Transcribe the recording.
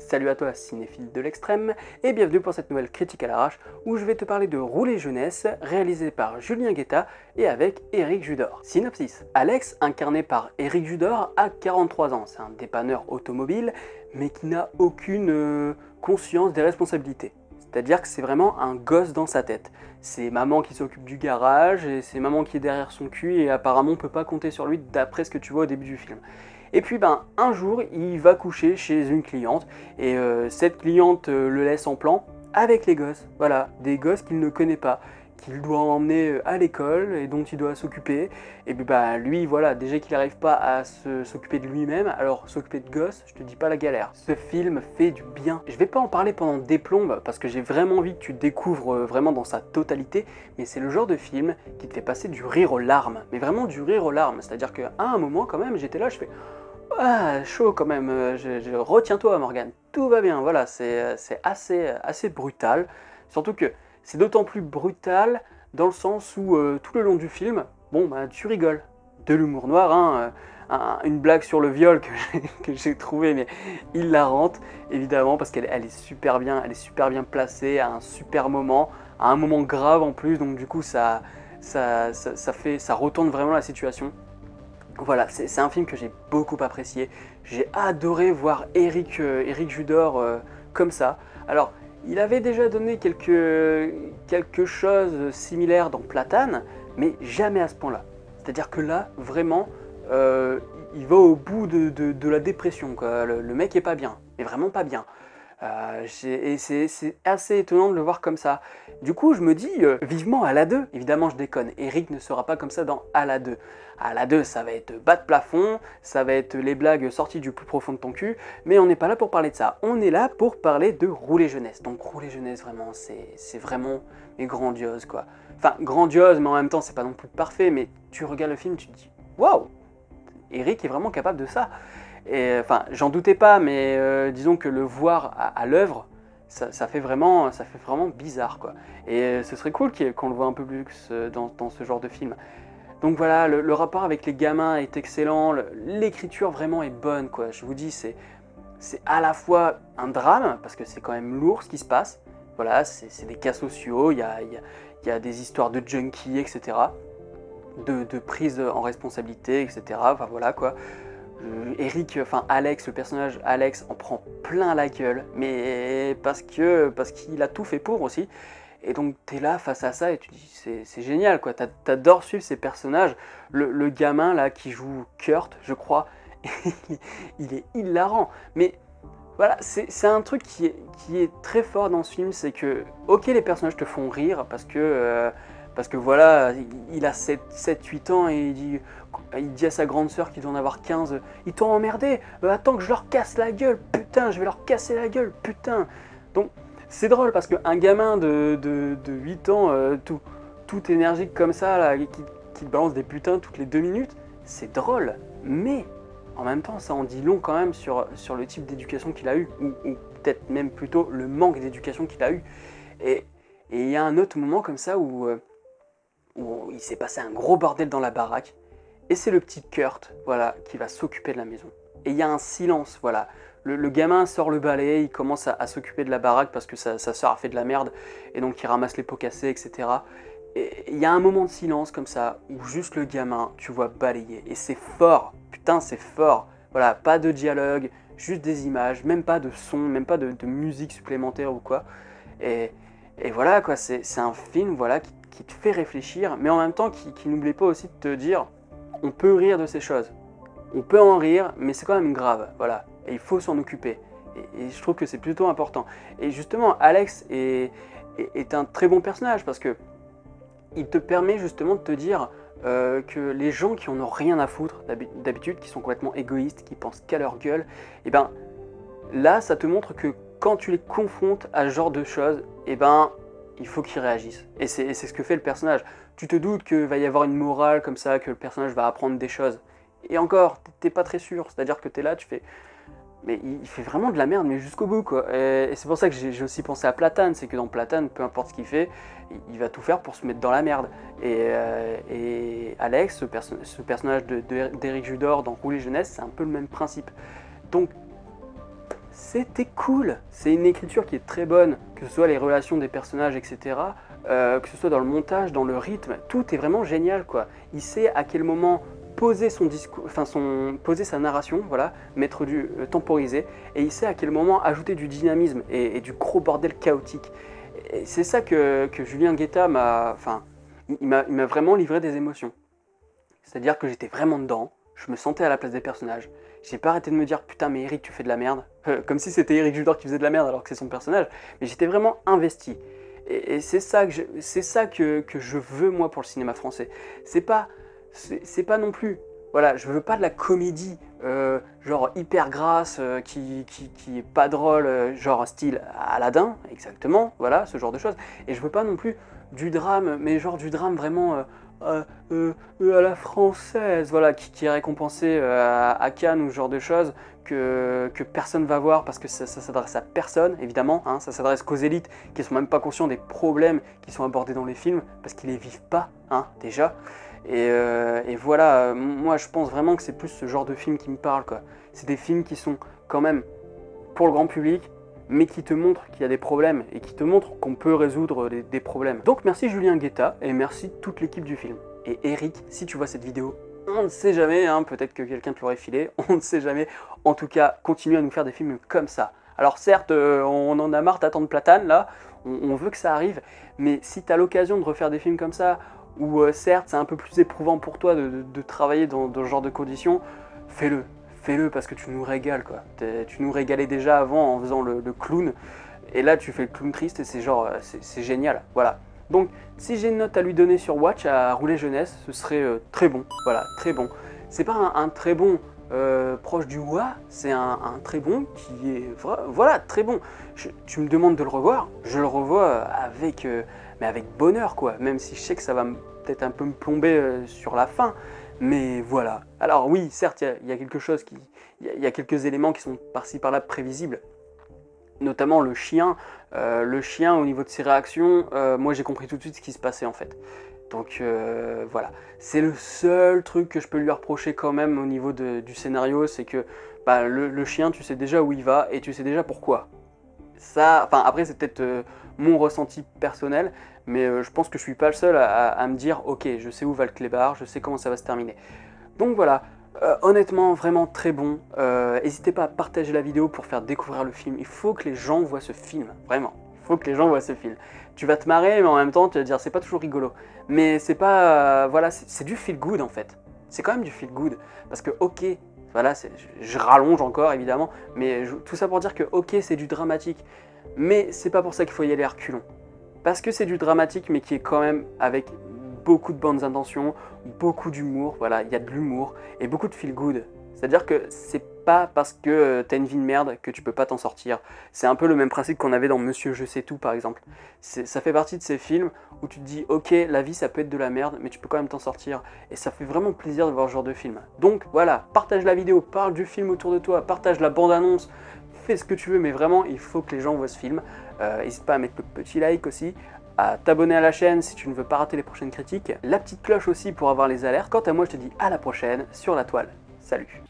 Salut à toi cinéphile de l'extrême et bienvenue pour cette nouvelle critique à l'arrache où je vais te parler de Rouler Jeunesse réalisé par Julien Guetta et avec Éric Judor. Synopsis. Alex, incarné par Éric Judor, a 43 ans, c'est un dépanneur automobile mais qui n'a aucune conscience des responsabilités. C'est-à-dire que c'est vraiment un gosse dans sa tête. C'est maman qui s'occupe du garage et c'est maman qui est derrière son cul et apparemment on peut pas compter sur lui d'après ce que tu vois au début du film. Et puis un jour, il va coucher chez une cliente et cette cliente le laisse en plan avec les gosses. Voilà, des gosses qu'il ne connaît pas, qu'il doit emmener à l'école et dont il doit s'occuper. Et puis lui, voilà, déjà qu'il n'arrive pas à s'occuper de lui-même, alors s'occuper de gosses, je te dis pas la galère. Ce film fait du bien. Je vais pas en parler pendant des plombes parce que j'ai vraiment envie que tu découvres vraiment dans sa totalité, mais c'est le genre de film qui te fait passer du rire aux larmes, mais vraiment du rire aux larmes. C'est-à-dire qu'à un moment quand même, j'étais là, je fais ah, chaud quand même, retiens-toi Morgane, tout va bien, voilà, c'est assez brutal, surtout que c'est d'autant plus brutal dans le sens où tout le long du film, tu rigoles, de l'humour noir, hein, une blague sur le viol que j'ai trouvé mais hilarante, évidemment, parce qu'elle est super bien, placée à un super moment, à un moment grave en plus, donc du coup ça retourne vraiment la situation. Voilà, c'est un film que j'ai beaucoup apprécié. J'ai adoré voir Éric Judor comme ça. Alors, il avait déjà donné quelque chose de similaire dans Platane, mais jamais à ce point-là. C'est-à-dire que là, vraiment, il va au bout de la dépression, quoi. Le mec est pas bien, mais vraiment pas bien. Et c'est assez étonnant de le voir comme ça. Du coup, je me dis, vivement à la 2. Évidemment, je déconne. Eric ne sera pas comme ça dans à la 2. À la 2, ça va être bas de plafond, ça va être les blagues sorties du plus profond de ton cul, mais on n'est pas là pour parler de ça. On est là pour parler de Rouler Jeunesse. Donc Rouler Jeunesse, vraiment, c'est vraiment grandiose, quoi. Enfin, grandiose, mais en même temps, c'est pas non plus parfait, mais tu regardes le film, tu te dis, waouh, Eric est vraiment capable de ça. Et, enfin, j'en doutais pas, mais disons que le voir à l'œuvre, ça fait vraiment bizarre, quoi. Et ce serait cool qu'on le voit un peu plus dans ce genre de film. Donc voilà, le rapport avec les gamins est excellent, l'écriture vraiment est bonne, quoi. Je vous dis, c'est à la fois un drame, parce que c'est quand même lourd ce qui se passe. Voilà, c'est des cas sociaux, il y a des histoires de junkies, etc. De prise en responsabilité, etc. Enfin voilà, quoi. Alex, le personnage Alex en prend plein la gueule, mais parce qu'il a tout fait pour aussi. Et donc t'es là face à ça et tu dis c'est génial, quoi. T'adores suivre ces personnages. Le gamin là qui joue Kurt, je crois, il est hilarant. Mais voilà, c'est un truc qui est très fort dans ce film, c'est que ok, les personnages te font rire parce que voilà, il a 7-8 ans et il dit à sa grande sœur qu'il doit en avoir 15, ils t'ont emmerdé, attends que je leur casse la gueule, putain, je vais leur casser la gueule, putain. Donc c'est drôle parce qu'un gamin de 8 ans, tout énergique comme ça, là, qui te balance des putains toutes les 2 minutes, c'est drôle. Mais en même temps, ça en dit long quand même sur le type d'éducation qu'il a eu, ou peut-être même plutôt le manque d'éducation qu'il a eu. Et il y a un autre moment comme ça où il s'est passé un gros bordel dans la baraque, et c'est le petit Kurt, voilà, qui va s'occuper de la maison. Et il y a un silence, voilà. Le gamin sort le balai, il commence à s'occuper de la baraque parce que sa sœur a fait de la merde, et donc il ramasse les pots cassés, etc. Et il y a un moment de silence comme ça, où juste le gamin, tu vois balayer, et c'est fort, putain c'est fort. Voilà, pas de dialogue, juste des images, même pas de son, même pas de musique supplémentaire ou quoi. Et voilà, quoi, c'est un film, voilà, qui te fait réfléchir, mais en même temps qui n'oublie pas aussi de te dire, on peut rire de ces choses. On peut en rire, mais c'est quand même grave, voilà. Et il faut s'en occuper. Et je trouve que c'est plutôt important. Et justement, Alex est un très bon personnage parce que il te permet justement de te dire que les gens qui en ont rien à foutre d'habitude, qui sont complètement égoïstes, qui pensent qu'à leur gueule, et ben là, ça te montre que quand tu les confrontes à ce genre de choses, et ben il faut qu'ils réagissent. Et c'est ce que fait le personnage. Tu te doutes qu'il va y avoir une morale comme ça, que le personnage va apprendre des choses. Et encore, t'es pas très sûr. C'est-à-dire que t'es là, tu fais... Mais il fait vraiment de la merde, mais jusqu'au bout, quoi. Et c'est pour ça que j'ai aussi pensé à Platane. C'est que dans Platane, peu importe ce qu'il fait, il va tout faire pour se mettre dans la merde. Et Alex, ce personnage d'Éric Judor dans Rouler Jeunesse, c'est un peu le même principe. Donc, c'était cool. C'est une écriture qui est très bonne, que ce soit les relations des personnages, etc. Que ce soit dans le montage, dans le rythme, tout est vraiment génial, quoi. Il sait à quel moment poser son discours, poser sa narration, voilà, mettre du temporiser, et il sait à quel moment ajouter du dynamisme et du gros bordel chaotique. Et c'est ça que Julien Guetta m'a, il m'a vraiment livré des émotions. C'est-à-dire que j'étais vraiment dedans, je me sentais à la place des personnages. J'ai pas arrêté de me dire putain mais Eric tu fais de la merde, comme si c'était Eric Judor qui faisait de la merde alors que c'est son personnage, mais j'étais vraiment investi. Et c'est ça que je veux moi pour le cinéma français. C'est pas non plus, voilà, je veux pas de la comédie genre hyper grasse qui est pas drôle, genre style Aladdin, exactement, voilà, ce genre de choses. Et je veux pas non plus du drame, mais genre du drame vraiment à la française, voilà, qui est récompensé à Cannes ou ce genre de choses que personne va voir parce que ça s'adresse à personne, évidemment, hein, ça s'adresse qu'aux élites qui sont même pas conscients des problèmes qui sont abordés dans les films parce qu'ils les vivent pas, hein, déjà. Et voilà, moi je pense vraiment que c'est plus ce genre de film qui me parle, quoi. C'est des films qui sont quand même pour le grand public, mais qui te montrent qu'il y a des problèmes et qui te montrent qu'on peut résoudre des problèmes. Donc merci Julien Guetta et merci toute l'équipe du film. Et Eric, si tu vois cette vidéo, on ne sait jamais, hein, peut-être que quelqu'un te l'aurait filé, on ne sait jamais. En tout cas, continue à nous faire des films comme ça. Alors certes, on en a marre d'attendre Platane, là, on veut que ça arrive, mais si tu as l'occasion de refaire des films comme ça, où certes c'est un peu plus éprouvant pour toi de travailler dans ce genre de conditions, fais-le. Fais-le parce que tu nous régales, quoi. Tu nous régalais déjà avant en faisant le clown, et là tu fais le clown triste et c'est genre, c'est génial, voilà. Donc si j'ai une note à lui donner sur Watch, à Roulet Jeunesse, ce serait très bon, voilà, très bon. C'est pas un très bon proche du ouah, c'est un très bon qui est, voilà, très bon. Tu me demandes de le revoir, je le revois mais avec bonheur, quoi, même si je sais que ça va peut-être un peu me plomber sur la fin. Mais voilà. Alors oui, certes, il y a quelque chose il y a quelques éléments qui sont par-ci par-là prévisibles. Notamment le chien au niveau de ses réactions, moi j'ai compris tout de suite ce qui se passait en fait. Donc voilà. C'est le seul truc que je peux lui reprocher quand même au niveau du scénario, c'est que bah, le chien, tu sais déjà où il va et tu sais déjà pourquoi. Ça, enfin après c'est peut-être mon ressenti personnel, mais je pense que je suis pas le seul à me dire ok, je sais où va le clébard, je sais comment ça va se terminer. Donc voilà, honnêtement vraiment très bon. N'hésitez pas à partager la vidéo pour faire découvrir le film. Il faut que les gens voient ce film, vraiment. Il faut que les gens voient ce film. Tu vas te marrer, mais en même temps tu vas te dire c'est pas toujours rigolo. Mais c'est pas, voilà, c'est du feel good en fait. C'est quand même du feel good parce que ok. Voilà, je rallonge encore évidemment, mais tout ça pour dire que ok c'est du dramatique, mais c'est pas pour ça qu'il faut y aller à reculons. Parce que c'est du dramatique mais qui est quand même avec beaucoup de bonnes intentions, beaucoup d'humour, voilà, il y a de l'humour et beaucoup de feel good. C'est-à-dire que c'est pas parce que t'as une vie de merde que tu peux pas t'en sortir. C'est un peu le même principe qu'on avait dans Monsieur Je sais tout par exemple. Ça fait partie de ces films où tu te dis ok la vie ça peut être de la merde mais tu peux quand même t'en sortir. Et ça fait vraiment plaisir de voir ce genre de film. Donc voilà, partage la vidéo, parle du film autour de toi, partage la bande-annonce, fais ce que tu veux mais vraiment il faut que les gens voient ce film. N'hésite pas à mettre le petit like aussi, à t'abonner à la chaîne si tu ne veux pas rater les prochaines critiques, la petite cloche aussi pour avoir les alertes. Quant à moi je te dis à la prochaine sur la toile. Salut!